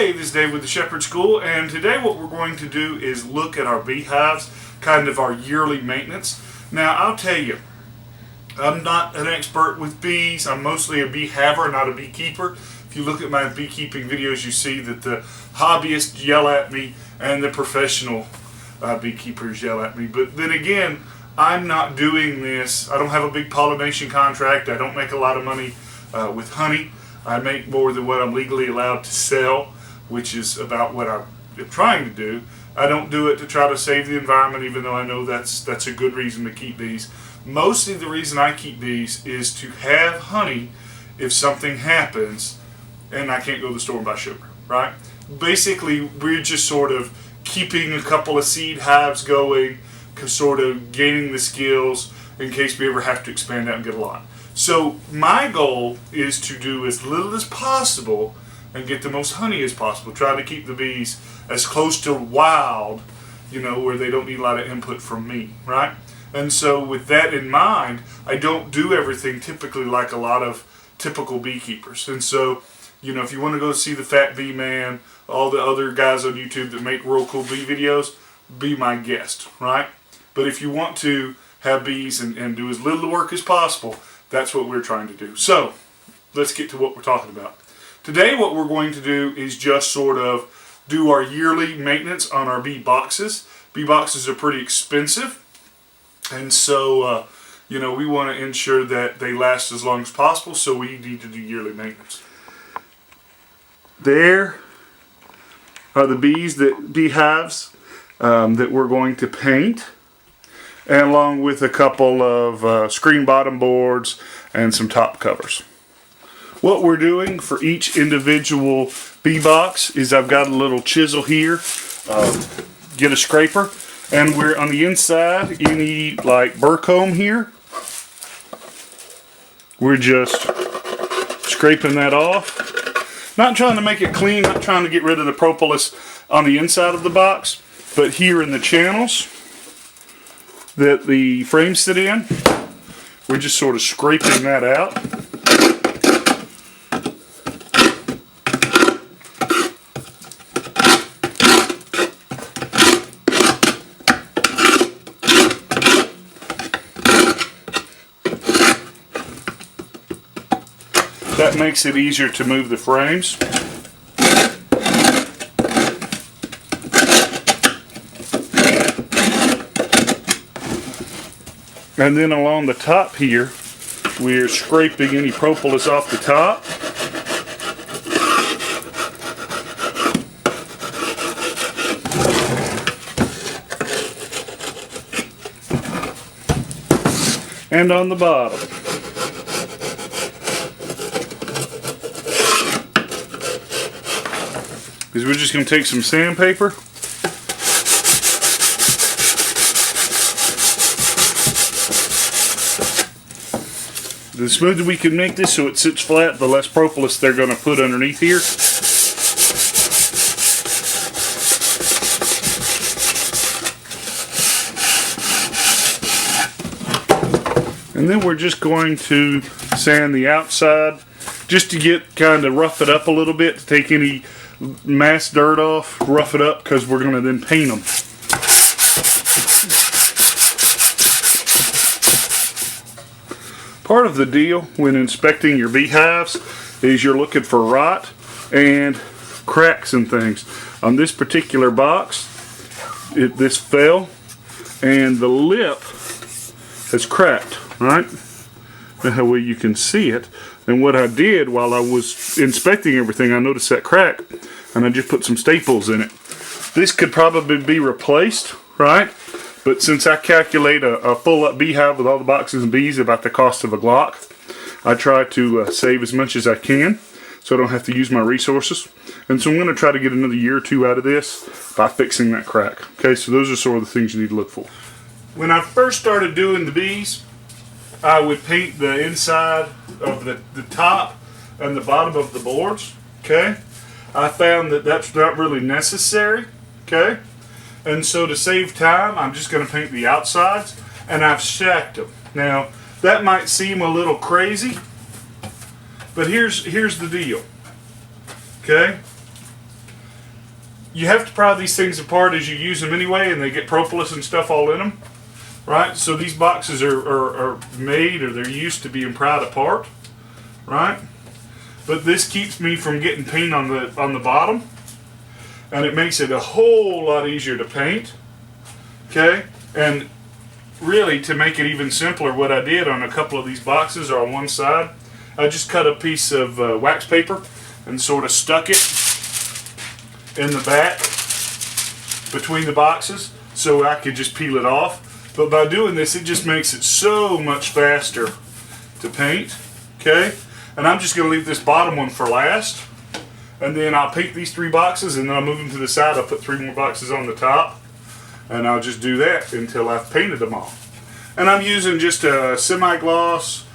Hey, this is Dave with the Shepherd School, and today what we're going to do is look at our beehives, kind of our yearly maintenance. Now, I'll tell you, I'm not an expert with bees. I'm mostly a beehaver, not a beekeeper. If you look at my beekeeping videos, you see that the hobbyists yell at me and the professional beekeepers yell at me. But then again, I'm not doing this. I don't have a big pollination contract. I don't make a lot of money with honey. I make more than what I'm legally allowed to sell, which is about what I'm trying to do. I don't do it to try to save the environment, even though I know that's a good reason to keep bees. Mostly the reason I keep bees is to have honey if something happens and I can't go to the store and buy sugar, right? Basically, we're just sort of keeping a couple of seed hives going, sort of gaining the skills in case we ever have to expand out and get a lot. So my goal is to do as little as possible and get the most honey as possible. Try to keep the bees as close to wild, where they don't need a lot of input from me, right? And so with that in mind, I don't do everything typically like a lot of typical beekeepers. And so, if you want to go see the Fat Bee Man, all the other guys on YouTube that make real cool bee videos, be my guest, right? But if you want to have bees and do as little work as possible, that's what we're trying to do. So, let's get to what we're talking about. Today what we're going to do is just sort of do our yearly maintenance on our bee boxes. Bee boxes are pretty expensive, and so we want to ensure that they last as long as possible, so we need to do yearly maintenance. There are the beehives that we're going to paint, and along with a couple of screen bottom boards and some top covers. What we're doing for each individual bee box is I've got a little chisel here, get a scraper, and we're on the inside, any like burr comb here, we're just scraping that off. Not trying to make it clean, not trying to get rid of the propolis on the inside of the box, but here in the channels that the frames sit in, we're just sort of scraping that out. That makes it easier to move the frames. And then along the top here, we're scraping any propolis off the top. And on the bottom. Because we're just going to take some sandpaper. The smoother we can make this so it sits flat, the less propolis they're going to put underneath here. And then we're just going to sand the outside just to get kind of rough it up a little bit, to take any mass dirt off, rough it up, because we're going to then paint them. Part of the deal when inspecting your beehives is you're looking for rot and cracks and things. On this particular box, this fell and the lip has cracked, right? That way you can see it. And what I did while I was inspecting everything, I noticed that crack and I just put some staples in it. This could probably be replaced, right? But since I calculate a full-up beehive with all the boxes and bees about the cost of a Glock, I try to save as much as I can so I don't have to use my resources. And so I'm going to try to get another year or two out of this by fixing that crack. Okay, so those are sort of the things you need to look for. When I first started doing the bees, I would paint the inside of the top and the bottom of the boards. Okay, I found that that's not really necessary. Okay. And so to save time, I'm just going to paint the outsides, and I've stacked them. Now, that might seem a little crazy, but here's the deal. Okay? you have to pry these things apart as you use them anyway, and they get propolis and stuff all in them, right? So these boxes are made, or they're used to being pried apart, right? But this keeps me from getting paint on the bottom, and it makes it a whole lot easier to paint. Okay, and really, to make it even simpler, what I did on a couple of these boxes, or on one side, I just cut a piece of wax paper and sort of stuck it in the back between the boxes so I could just peel it off. But by doing this, it just makes it so much faster to paint. Okay, and I'm just going to leave this bottom one for last, and then I'll paint these 3 boxes, and then I'll move them to the side. I'll put 3 more boxes on the top, and I'll just do that until I've painted them all. And I'm using just a semi-gloss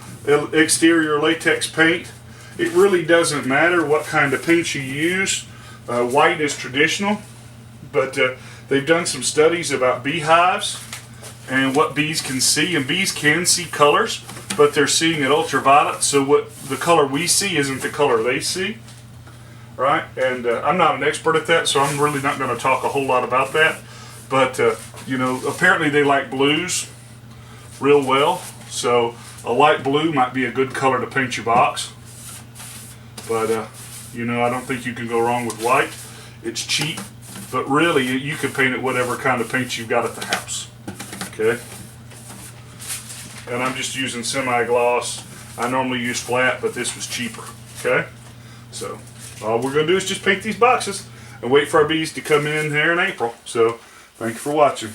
exterior latex paint. It really doesn't matter what kind of paint you use. White is traditional, but they've done some studies about beehives and what bees can see. And bees can see colors, but they're seeing it ultraviolet, so what the color we see isn't the color they see, right? And I'm not an expert at that, so I'm really not going to talk a whole lot about that. But, you know, apparently they like blues real well, so a light blue might be a good color to paint your box. But, you know, I don't think you can go wrong with white. It's cheap, but really you can paint it whatever kind of paint you've got at the house. Okay? And I'm just using semi-gloss. I normally use flat, but this was cheaper. Okay? So, all we're going to do is just paint these boxes and wait for our bees to come in here in April. So, thank you for watching.